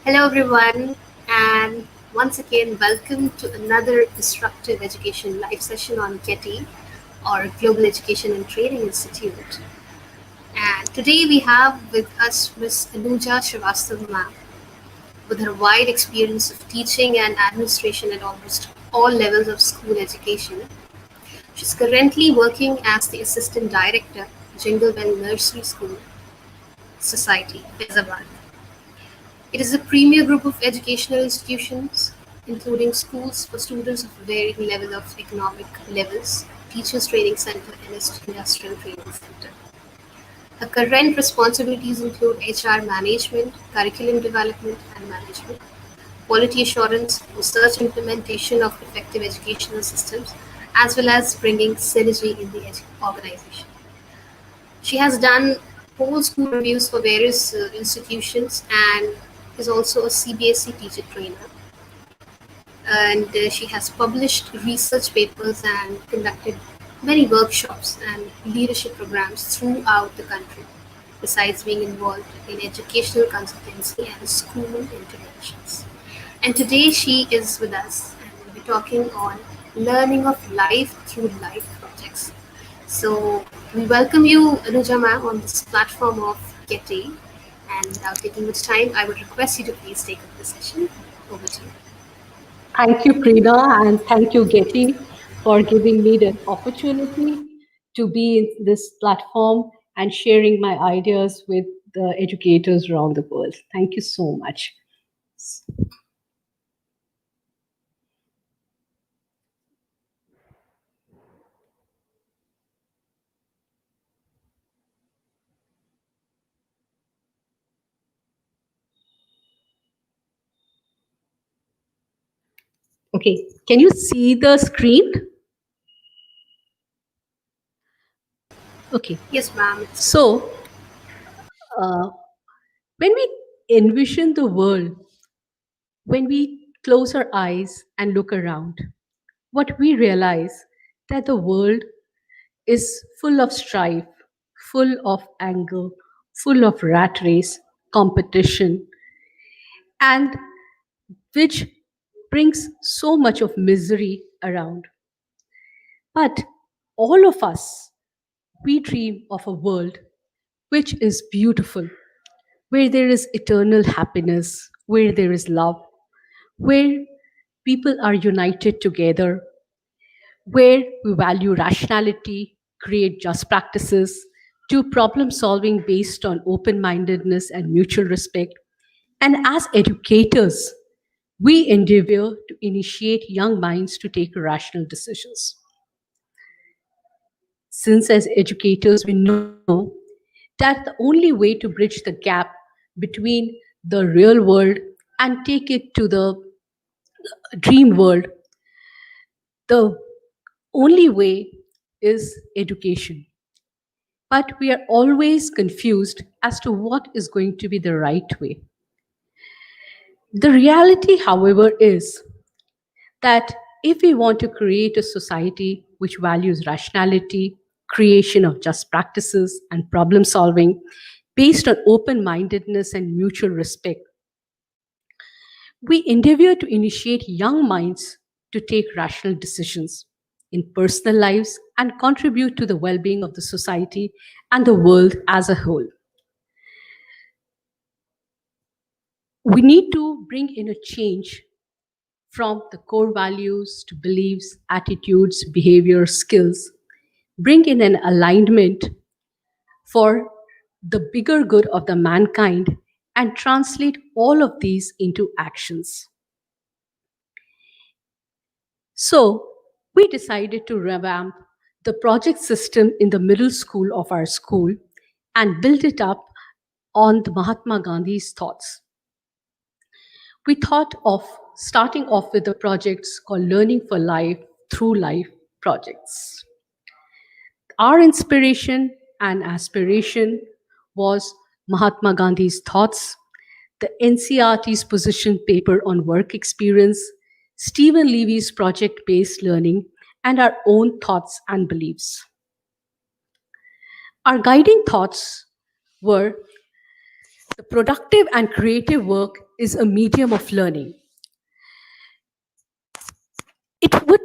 Hello, everyone, and once again, welcome to another Disruptive Education live session on GETI, or Global Education and Training Institute. And today we have with us Ms. Anuja Srivastava ma'am, with her wide experience of teaching and administration at almost all levels of school education. She's currently working as the Assistant Director, Jinglewell Nursery School Society, Faizabad. It is a premier group of educational institutions, including schools for students of varying level of economic levels, teachers training center, and industrial training center. Her current responsibilities include HR management, curriculum development and management, quality assurance, research implementation of effective educational systems, as well as bringing synergy in the organization. She has done whole school reviews for various institutions and is also a CBSE teacher trainer. And she has published research papers and conducted many workshops and leadership programs throughout the country, besides being involved in educational consultancy and school interventions. And today she is with us and we'll be talking on learning of life through life projects. So we welcome you, Anuja ma'am, on this platform of GETI. And without taking much time, I would request you to please take up the session. Over to you. Thank you, Prina, and thank you, Getty, for giving me the opportunity to be in this platform and sharing my ideas with the educators around the world. Thank you so much. Okay, can you see the screen? Okay. Yes, ma'am. So, when we envision the world, when we close our eyes and look around, what we realize that the world is full of strife, full of anger, full of rat race, competition, and which brings so much of misery around. But all of us, we dream of a world which is beautiful, where there is eternal happiness, where there is love, where people are united together, where we value rationality, create just practices, do problem solving based on open mindedness and mutual respect. And as educators, we endeavor to initiate young minds to take rational decisions. Since, as educators, we know that the only way to bridge the gap between the real world and take it to the dream world, the only way is education. But we are always confused as to what is going to be the right way. The reality, however, is that if we want to create a society which values rationality, creation of just practices, and problem solving based on open mindedness and mutual respect, we endeavor to initiate young minds to take rational decisions in personal lives and contribute to the well being of the society and the world as a whole. We need to bring in a change from the core values to beliefs, attitudes, behavior, skills, bring in an alignment for the bigger good of the mankind and translate all of these into actions. So, we decided to revamp the project system in the middle school of our school and build it up on the Mahatma Gandhi's thoughts. We thought of starting off with the projects called Learning for Life Through Life projects. Our inspiration and aspiration was Mahatma Gandhi's thoughts, the NCRT's position paper on work experience, Stephen Levy's project based learning, and our own thoughts and beliefs. Our guiding thoughts were The productive and creative work is a medium of learning. It would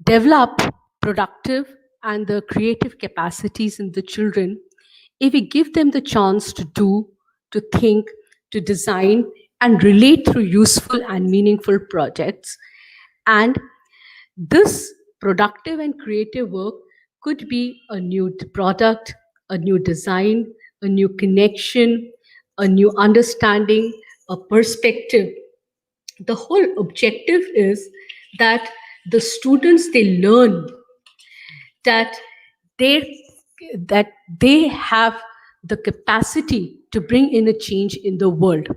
develop productive and the creative capacities in the children if we give them the chance to do, to think, to design, and relate through useful and meaningful projects. And this productive and creative work could be a new product, a new design, a new connection, a new understanding, a perspective. The whole objective is that the students they learn that they that they have the capacity to bring in a change in the world,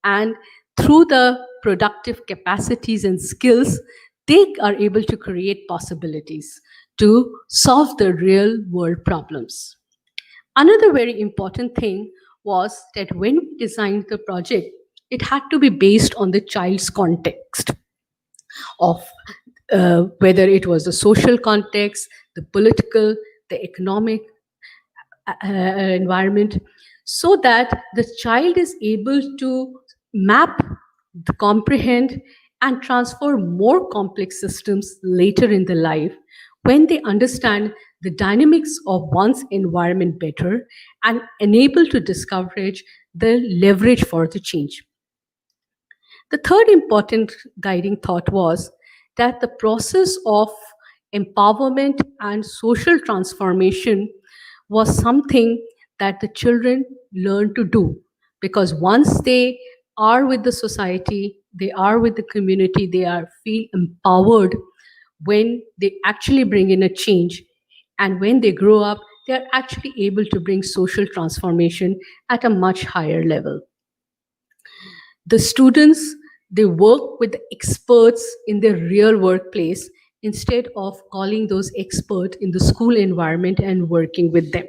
and through the productive capacities and skills they are able to create possibilities to solve the real world problems. Another very important thing was that when we designed the project, it had to be based on the child's context of whether it was the social context, the political, the economic environment, so that the child is able to map, comprehend, and transform more complex systems later in the life when they understand the dynamics of one's environment better and enable to discover the leverage for the change. The third important guiding thought was that the process of empowerment and social transformation was something that the children learn to do, because once they are with the society, they are with the community, they are feel empowered when they actually bring in a change, and when they grow up they are actually able to bring social transformation at a much higher level. The students they work with the experts in their real workplace instead of calling those experts in the school environment and working with them.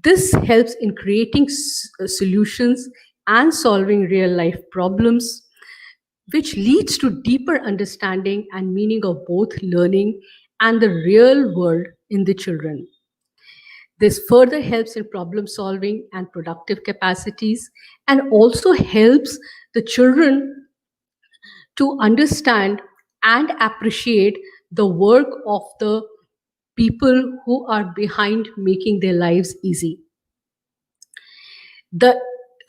This helps in creating solutions and solving real life problems, which leads to deeper understanding and meaning of both learning and the real world in the children. This further helps in problem solving and productive capacities, and also helps the children to understand and appreciate the work of the people who are behind making their lives easy. The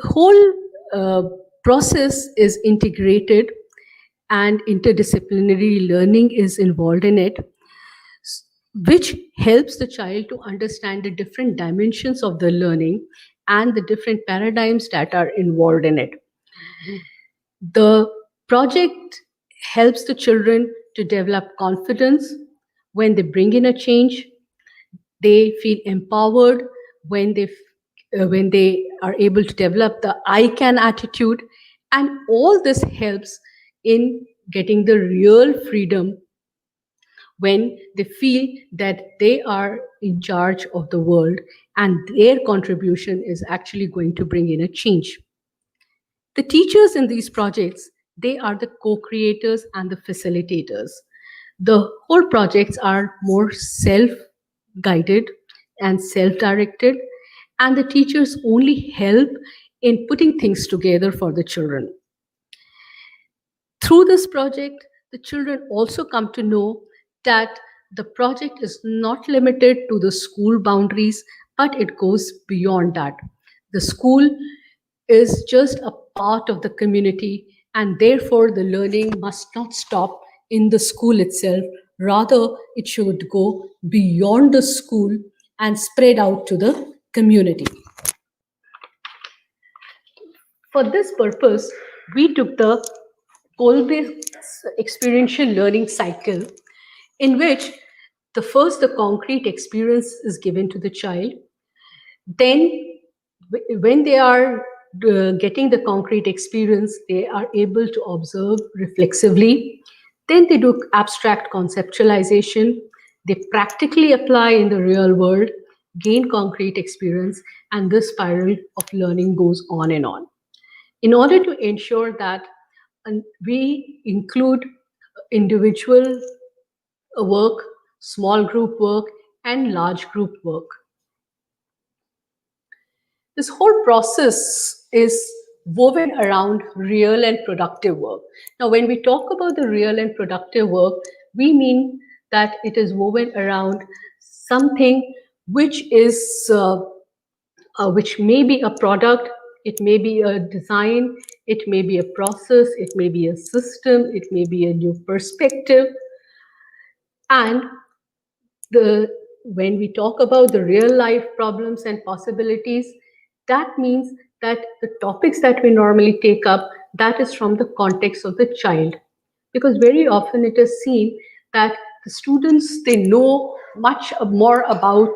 whole uh, process is integrated and interdisciplinary learning is involved in it, which helps the child to understand the different dimensions of the learning and the different paradigms that are involved in it. The project helps the children to develop confidence when they bring in a change. They feel empowered when when they are able to develop the I can attitude, and all this helps in getting the real freedom when they feel that they are in charge of the world and their contribution is actually going to bring in a change. The teachers in these projects, they are the co-creators and the facilitators. The whole projects are more self-guided and self-directed, and the teachers only help in putting things together for the children. Through this project, the children also come to know that the project is not limited to the school boundaries, but it goes beyond that. The school is just a part of the community, and therefore the learning must not stop in the school itself. Rather, it should go beyond the school and spread out to the community. For this purpose, we took the goal-based experiential learning cycle, in which the concrete experience is given to the child. Then, when they are getting the concrete experience, they are able to observe reflexively. Then they do abstract conceptualization. They practically apply in the real world, gain concrete experience, and this spiral of learning goes on and on. In order to ensure that we include individual work, small group work, and large group work. This whole process is woven around real and productive work. Now, when we talk about the real and productive work, we mean that it is woven around something which is which may be a product, it may be a design, it may be a process, it may be a system, it may be a new perspective, and the when we talk about the real life problems and possibilities, that means that the topics that we normally take up, that is from the context of the child, because very often it is seen that the students, they know much more about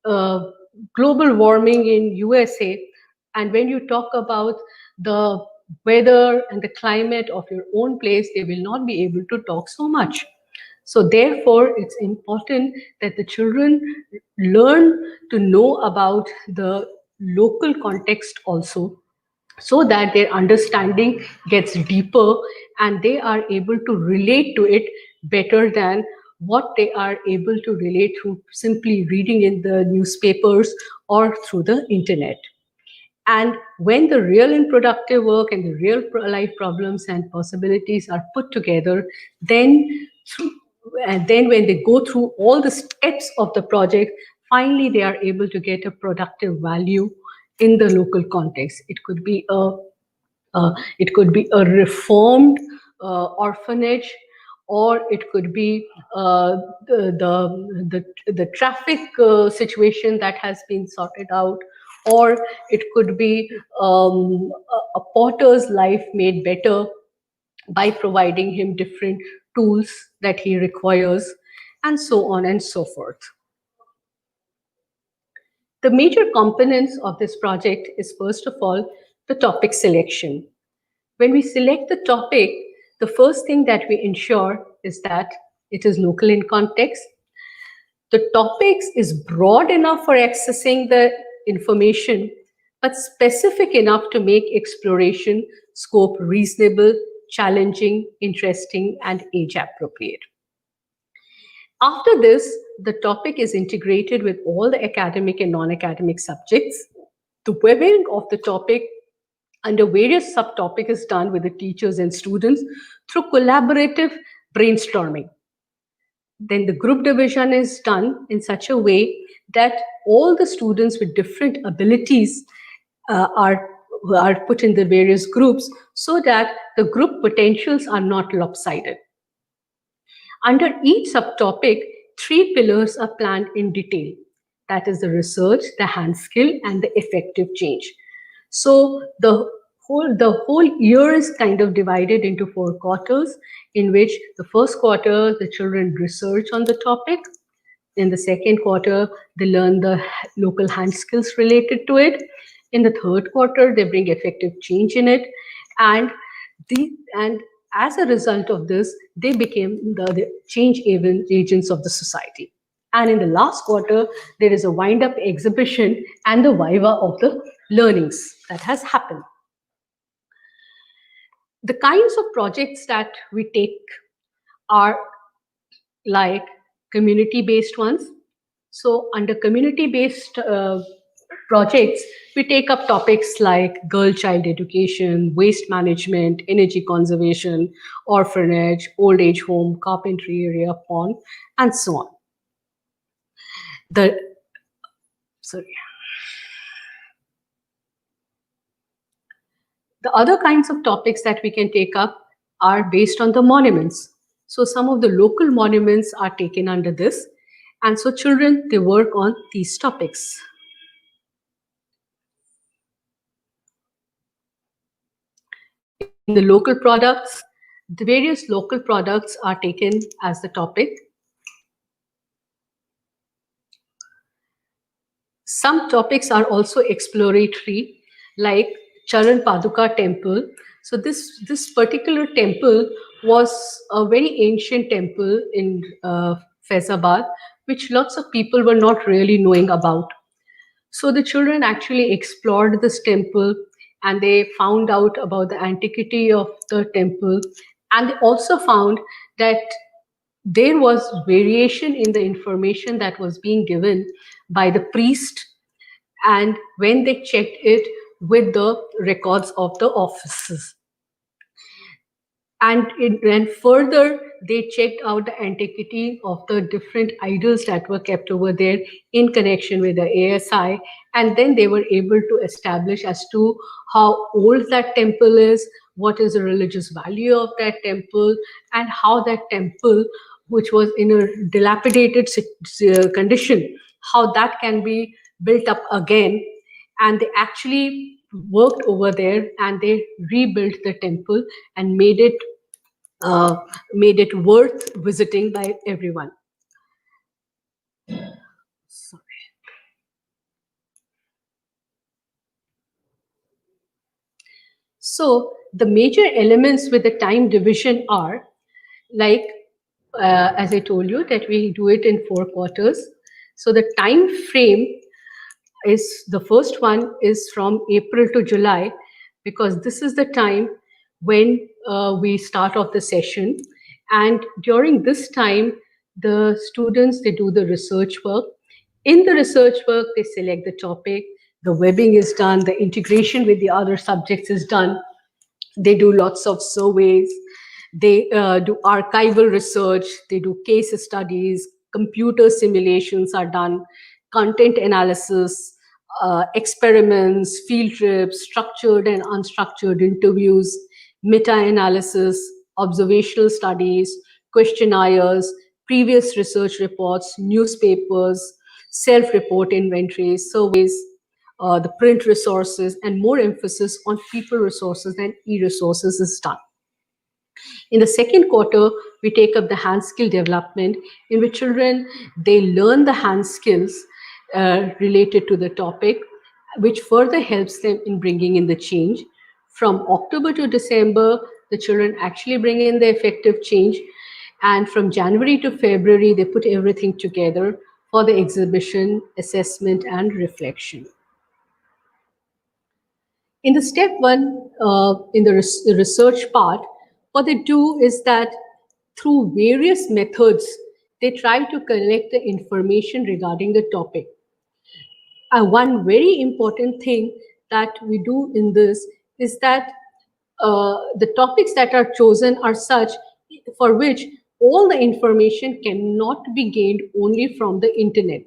uh, global warming in USA, and when you talk about the weather and the climate of your own place, they will not be able to talk so much. So therefore, it's important that the children learn to know about the local context also, so that their understanding gets deeper and they are able to relate to it better than what they are able to relate through simply reading in the newspapers or through the internet. And when the real and productive work and the real life problems and possibilities are put together, then through, and then when they go through all the steps of the project, finally they are able to get a productive value in the local context. It could be a reformed orphanage, or it could be the traffic situation that has been sorted out, or it could be a potter's life made better by providing him different tools that he requires, and so on and so forth. The major components of this project is, first of all, the topic selection. When we select the topic, the first thing that we ensure is that it is local in context. The topics is broad enough for accessing the information, but specific enough to make exploration scope reasonable, challenging, interesting, and age appropriate. After this, the topic is integrated with all the academic and non-academic subjects. The webbing of the topic under various subtopics is done with the teachers and students through collaborative brainstorming. Then the group division is done in such a way that all the students with different abilities uh, are are put in the various groups, so that the group potentials are not lopsided. Under each subtopic, three pillars are planned in detail. That is the research, the hand skill, and the effective change. So the whole year is kind of divided into 4 quarters, in which the first quarter the children research on the topic. In the second quarter, they learn the local hand skills related to it. In the third quarter, they bring effective change in it, and and as a result of this, they became the change agents of the society. And in the last quarter, there is a wind-up exhibition and the viva of the learnings that has happened. The kinds of projects that we take are like community-based ones. So under community-based projects, we take up topics like girl child education, waste management, energy conservation, orphanage, old age home, carpentry area, pond, and so on. The sorry. The other kinds of topics that we can take up are based on the monuments. So some of the local monuments are taken under this, and so children, they work on these topics. In the local products, the various local products are taken as the topic. Some topics are also exploratory, like Charan Paduka temple. So this particular temple was a very ancient temple in Faizabad, which lots of people were not really knowing about. So the children actually explored this temple, and they found out about the antiquity of the temple, and they also found that there was variation in the information that was being given by the priest and when they checked it with the records of the offices. And further, they checked out the antiquity of the different idols that were kept over there in connection with the ASI. And then they were able to establish as to how old that temple is, what is the religious value of that temple, and how that temple, which was in a dilapidated condition, how that can be built up again. And they actually worked over there and they rebuilt the temple and uh, made it worth visiting by everyone. So the major elements with the time division are like, as I told you, that we do it in 4 quarters. So the time frame is, the first one is from April to July, because this is the time when we start off the session. And during this time, the students, they do the research work. In the research work, they select the topic, the webbing is done, the integration with the other subjects is done. They do lots of surveys, they do archival research, they do case studies, computer simulations are done, content analysis, experiments, field trips, structured and unstructured interviews, meta-analysis, observational studies, questionnaires, previous research reports, newspapers, self-report inventories, surveys, the print resources, and more emphasis on people resources and e-resources is done. In the second quarter, we take up the hand skill development, in which children, they learn the hand skills related to the topic, which further helps them in bringing in the change. From October to December, the children actually bring in the effective change. And from January to February, they put everything together for the exhibition, assessment, and reflection. In the step one, in the research part, what they do is that through various methods, they try to collect the information regarding the topic. One very important thing that we do in this is that the topics that are chosen are such for which all the information cannot be gained only from the internet.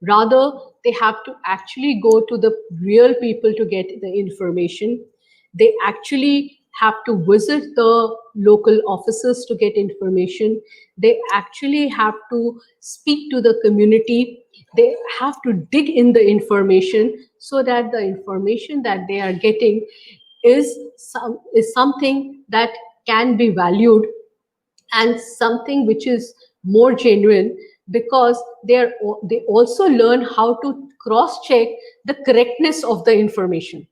Rather, they have to actually go to the real people to get the information. They actually have to visit the local offices to get information. They actually have to speak to the community. They have to dig in the information so that the information that they are getting is something that can be valued and something which is more genuine, because they also learn how to cross check the correctness of the information.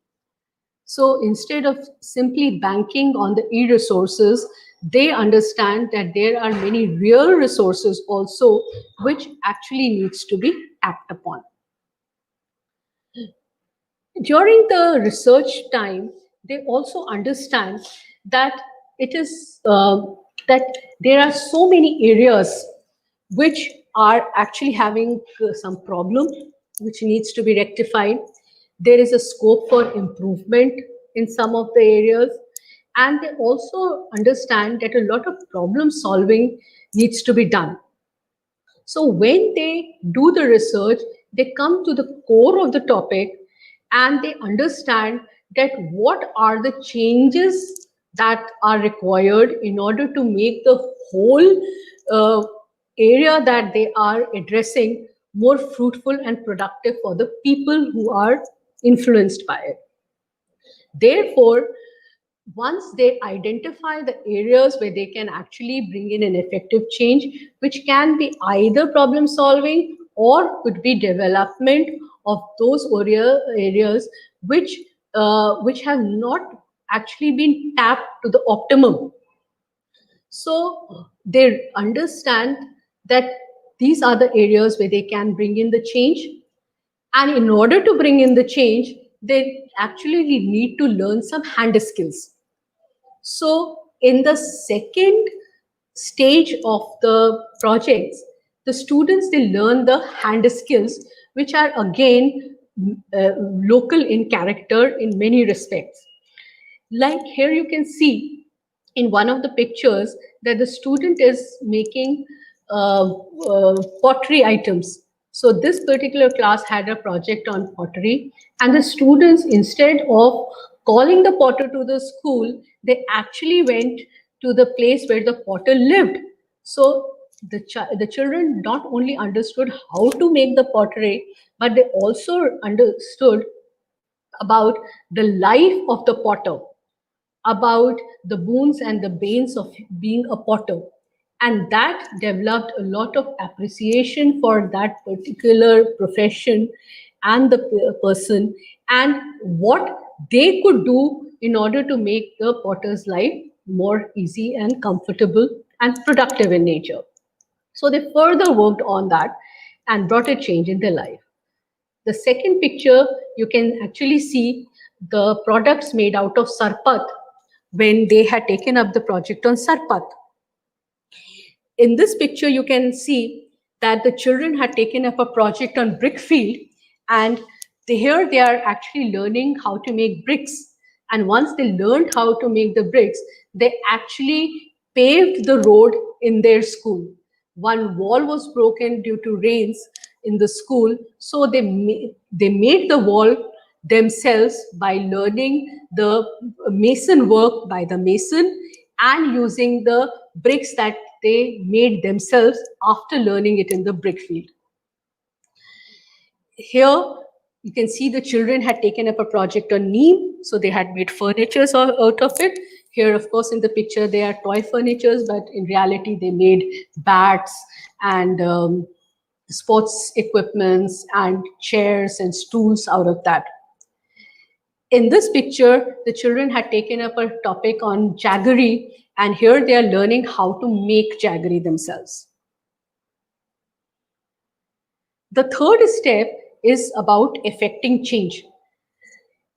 So instead of simply banking on the e-resources, they understand that there are many real resources also which actually needs to be tapped upon. During the research time, they also understand that it is that there are so many areas which are actually having some problem which needs to be rectified. There is a scope for improvement in some of the areas, and they also understand that a lot of problem solving needs to be done. So when they do the research, they come to the core of the topic and they understand that what are the changes that are required in order to make the whole uh, area that they are addressing more fruitful and productive for the people who are influenced by it. Therefore, once they identify the areas where they can actually bring in an effective change, which can be either problem solving or could be development of those areas which have not actually been tapped to the optimum. So they understand that these are the areas where they can bring in the change, and in order to bring in the change, they actually need to learn some hand skills. So in the second stage of the projects, the students, they learn the hand skills, which are again local in character in many respects. Like here you can see in one of the pictures that the student is making pottery items. So this particular class had a project on pottery, and the students, instead of calling the potter to the school, they actually went to the place where the potter lived. So the children not only understood how to make the pottery, but they also understood about the life of the potter, about the boons and the banes of being a potter. And that developed a lot of appreciation for that particular profession and the person, and what they could do in order to make the potter's life more easy and comfortable and productive in nature. So they further worked on that and brought a change in their life. The second picture, you can actually see the products made out of sarpat when they had taken up the project on sarpat. In this picture, you can see that the children had taken up a project on brick field, and here they are actually learning how to make bricks. And once they learned how to make the bricks, they actually paved the road in their school. One wall was broken due to rains in the school, so they made the wall themselves by learning the mason work by the mason and using the bricks that they made themselves after learning it in the brick field. Here you can see the children had taken up a project on neem, so they had made furnitures out of it. Here, of course, in the picture, they are toy furnitures, but in reality, they made bats and sports equipments and chairs and stools out of that. In this picture, the children had taken up a topic on jaggery, and here they are learning how to make jaggery themselves. The third step is about effecting change.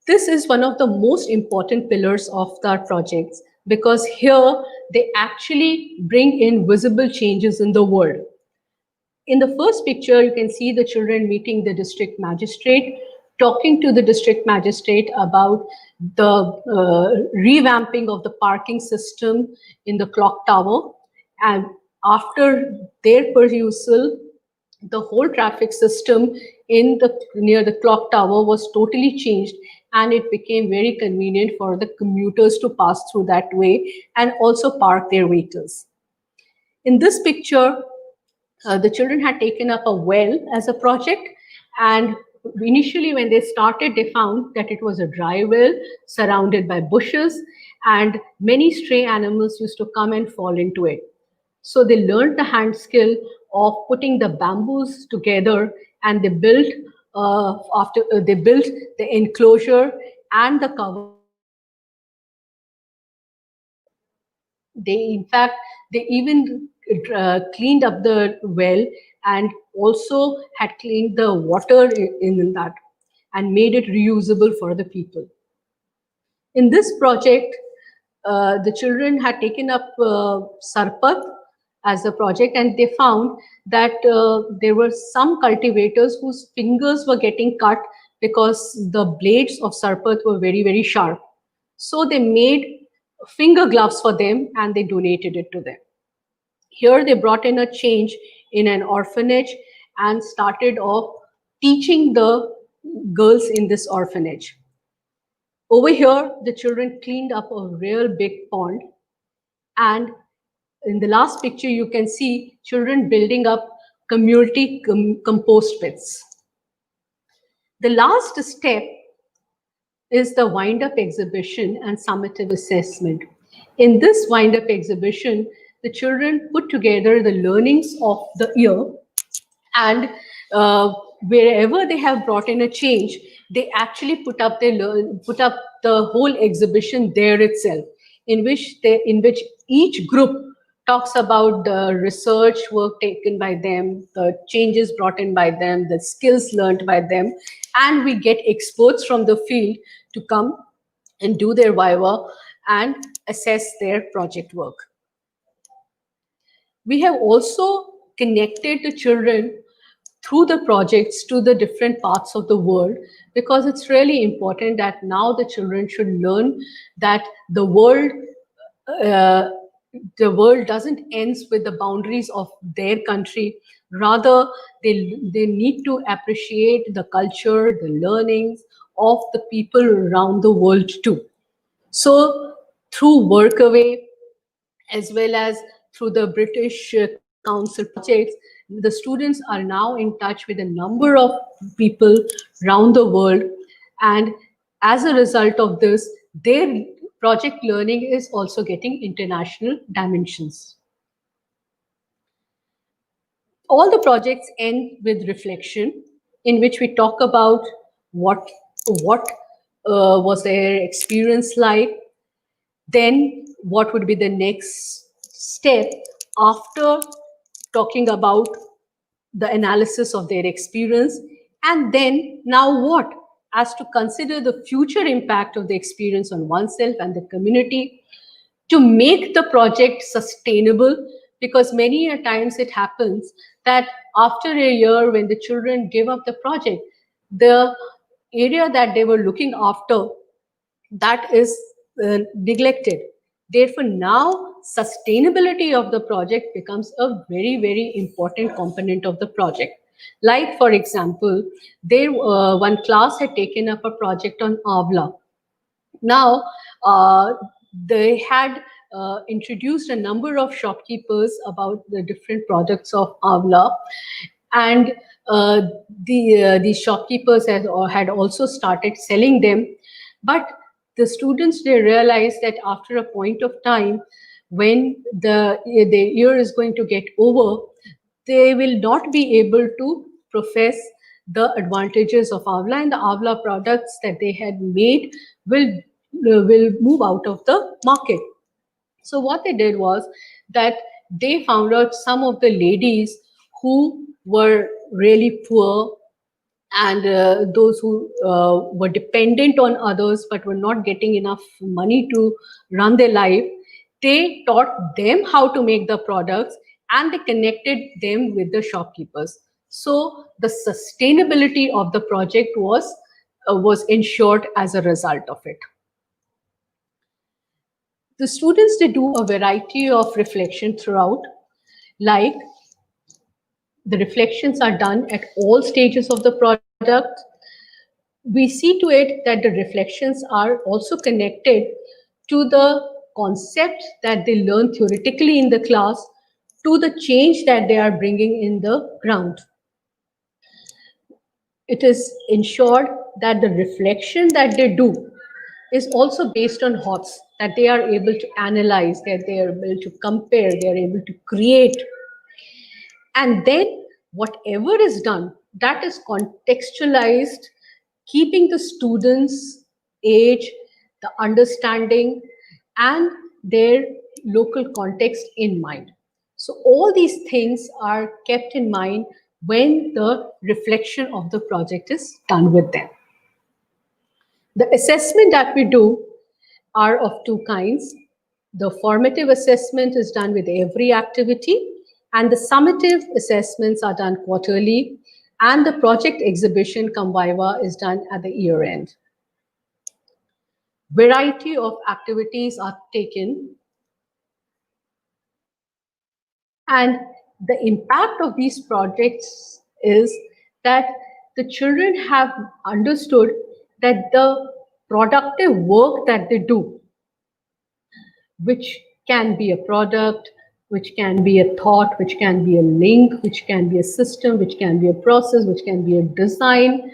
This is one of the most important pillars of our projects because here they actually bring in visible changes in the world. In the first picture, you can see the children meeting the district magistrate, talking to the district magistrate about the revamping of the parking system in the clock tower. And after their perusal, the whole traffic system in the near the clock tower was totally changed, and it became very convenient for the commuters to pass through that way and also park their vehicles. In this picture, the children had taken up a well as a project, and initially when they started they found that it was a dry well surrounded by bushes, and many stray animals used to come and fall into it. So they learned the hand skill of putting the bamboos together, and they built after they built the enclosure and the cover of the well. They, in fact, they even cleaned up the well and also had cleaned the water in that and made it reusable for the people. In this project, the children had taken up sarpat as a project, and they found that there were some cultivators whose fingers were getting cut because the blades of sarpat were very, very sharp. So they made finger gloves for them and they donated it to them. Here they brought in a change in an orphanage and started off teaching the girls in this orphanage. Over here, the children cleaned up a real big pond, and in the last picture, you can see children building up community compost pits. The last step is the wind-up exhibition and summative assessment. In this wind-up exhibition, the children put together the learnings of the year, and wherever they have brought in a change, they actually put up the whole exhibition there itself, in which each group talks about the research work taken by them, the changes brought in by them, the skills learned by them, and we get experts from the field to come and do their viva and assess their project work. We have also connected the children through the projects to the different parts of the world, because it's really important that now the children should learn that uh, the world doesn't ends with the boundaries of their country. Rather, they need to appreciate the culture, the learnings of the people around the world too. So through Workaway, as well as through the British Council projects, the students are now in touch with a number of people around the world. And as a result of this, their project learning is also getting international dimensions. All the projects end with reflection, in which we talk about what was their experience like, then what would be the next step after talking about the analysis of their experience, and then now what, as to consider the future impact of the experience on oneself and the community, to make the project sustainable. Because many a times it happens that after a year, when the children give up the project, the area that they were looking after, that is neglected. Therefore, now sustainability of the project becomes a very, very important component of the project. Like, for example, there one class had taken up a project on Avla. Now, they had introduced a number of shopkeepers about the different products of Avla, and uh, the shopkeepers had also started selling them. But the students, they realized that after a point of time, when the year is going to get over, they will not be able to profess the advantages of Avla, and the Avla products that they had made will move out of the market. So what they did was that they found out some of the ladies who were really poor, and those who were dependent on others but were not getting enough money to run their life. They taught them how to make the products, and they connected them with the shopkeepers. So the sustainability of the project was ensured as a result of it. The students, they do a variety of reflection throughout, like the reflections are done at all stages of the product. We see to it that the reflections are also connected to the concept that they learn theoretically in the class, to the change that they are bringing in the ground. It is ensured that the reflection that they do is also based on HOTS, that they are able to analyze, that they are able to compare, they are able to create. And then whatever is done, that is contextualized, keeping the students' age, the understanding, and their local context in mind. So all these things are kept in mind when the reflection of the project is done with them. The assessment that we do are of two kinds. The formative assessment is done with every activity, and the summative assessments are done quarterly, and the project exhibition cum viva is done at the year end. Variety of activities are taken, and the impact of these projects is that the children have understood that the productive work that they do, which can be a product, which can be a thought, which can be a link, which can be a system, which can be a process, which can be a design,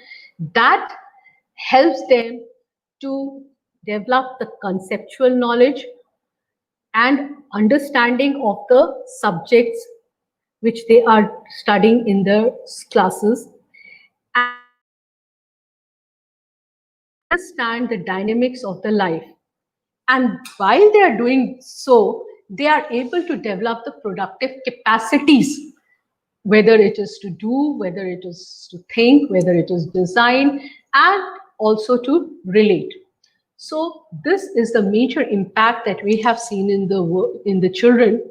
that helps them to develop the conceptual knowledge and understanding of the subjects which they are studying in their classes, and understand the dynamics of the life. And while they are doing so, they are able to develop the productive capacities, whether it is to do, whether it is to think, whether it is design, and also to relate. So this is the major impact that we have seen in the children.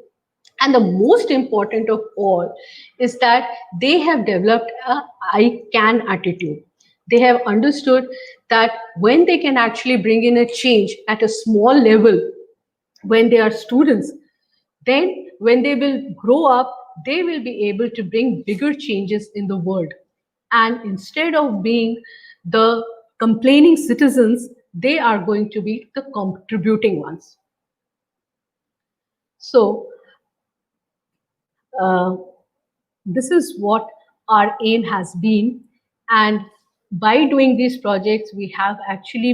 And the most important of all is that they have developed a I can attitude. They have understood that when they can actually bring in a change at a small level when they are students, then when they will grow up, they will be able to bring bigger changes in the world. And instead of being the complaining citizens, they are going to be the contributing ones. So, uh, this is what our aim has been. And by doing these projects, we have actually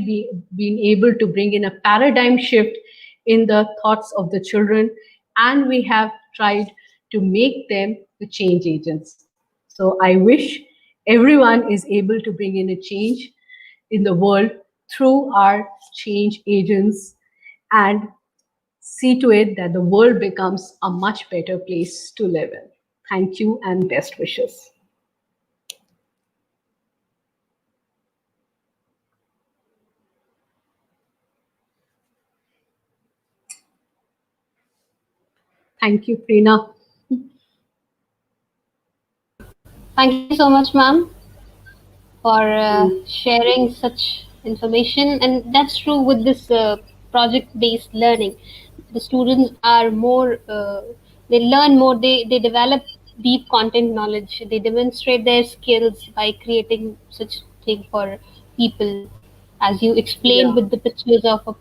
been able to bring in a paradigm shift in the thoughts of the children, and we have tried to make them the change agents. So I wish everyone is able to bring in a change in the world through our change agents, and see to it that the world becomes a much better place to live in. Thank you and best wishes. Thank you, Prina. Thank you so much, ma'am, for sharing such information. And that's true with this project based learning. The students are more, they learn more, they develop deep content knowledge, they demonstrate their skills by creating such thing for people, as you explained Yeah. with the pictures of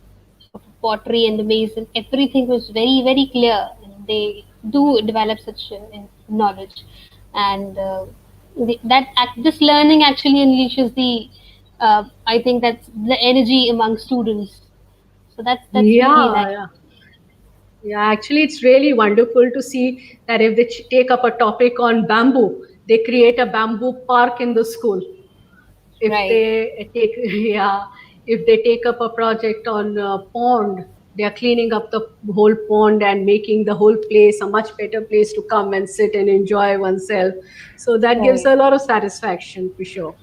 pottery and the maze, and everything was very, very clear. And they do develop such knowledge. And this learning actually unleashes the, I think that's the energy among students. So that's really Yeah, nice. yeah. Yeah, actually, it's really wonderful to see that if they take up a topic on bamboo, they create a bamboo park in the school. If Right, they take, yeah, if they take up a project on pond, they are cleaning up the whole pond and making the whole place a much better place to come and sit and enjoy oneself. So that gives right, a lot of satisfaction for sure.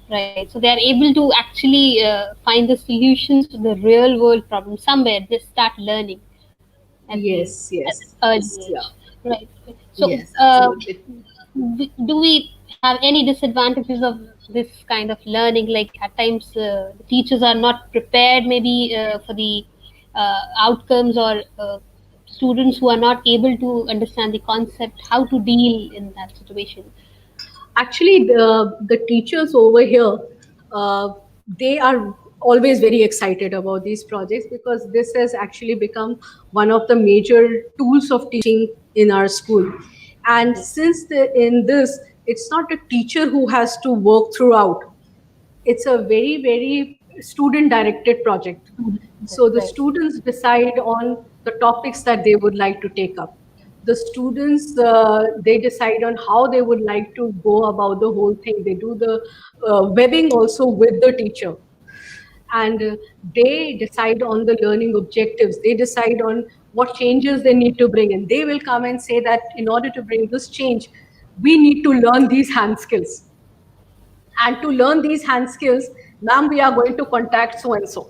right. So they are able to actually find the solutions to the real world problem somewhere. They start learning at the Yes, at yes, an yes, early yeah, age. Right. So, yes, absolutely. do we have any disadvantages of this kind of learning? Like at times, the teachers are not prepared, maybe for the outcomes, or students who are not able to understand the concept, how to deal in that situation. Actually, the teachers over here, uh, they are always very excited about these projects because this has actually become one of the major tools of teaching in our school. And Yes. since in this, it's not a teacher who has to work throughout. It's a very, very student directed project. So the Right. students decide on the topics that they would like to take up. The students, they decide on how they would like to go about the whole thing. They do the webbing also with the teacher. And they decide on the learning objectives. They decide on what changes they need to bring in. They will come and say that in order to bring this change, we need to learn these hand skills. And to learn these hand skills, ma'am, we are going to contact so and so.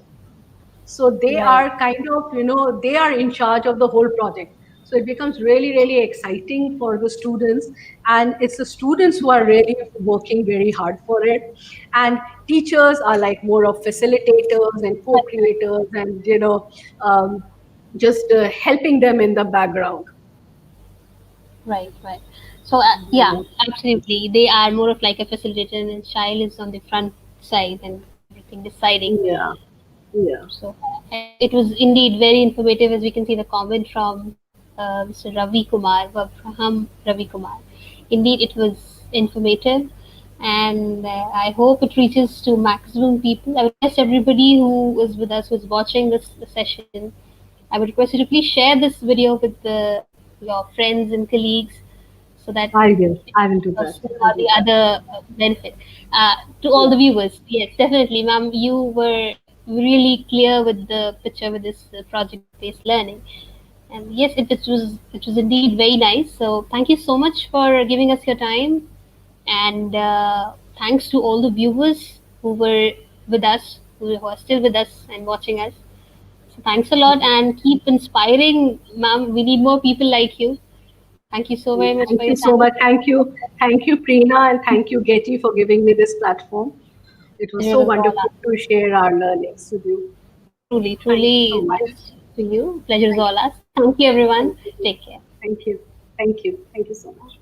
So they Right. are kind of, they are in charge of the whole project. So it becomes really, really exciting for the students. And it's the students who are really working very hard for it. And teachers are like more of facilitators and co-creators and, just helping them in the background. Right, right. So, yeah, Yeah, absolutely. They are more of like a facilitator, and child is on the front side and everything deciding. yeah, yeah. So, it was indeed very informative, as we can see the comment from Mr. Ravi Kumar, from Ravi Kumar. Indeed, it was informative, and I hope it reaches to maximum people. I would request everybody who is with us, who is watching this session, I would request you to please share this video with your friends and colleagues, so that I will. it I will do that. I'll somehow do the that. other benefit. To all Yeah. the viewers, yes, definitely, ma'am, you were really clear with the picture with this project-based learning, and yes, it was indeed very nice. So thank you so much for giving us your time, and thanks to all the viewers who were with us, who are still with us and watching us. Thanks a lot and keep inspiring, ma'am. We need more people like you. Thank you so very much for Thank your you so time. much. Thank you, Preena, and thank you, Getty, for giving me this platform. It was Pleasure so is all wonderful ours. to share our learnings with you. Truly, Thank you so truly, much. thanks to you. Pleasure is Thank all you. ours. Thank you, everyone. Thank you. Take care. Thank you. Thank you. Thank you so much.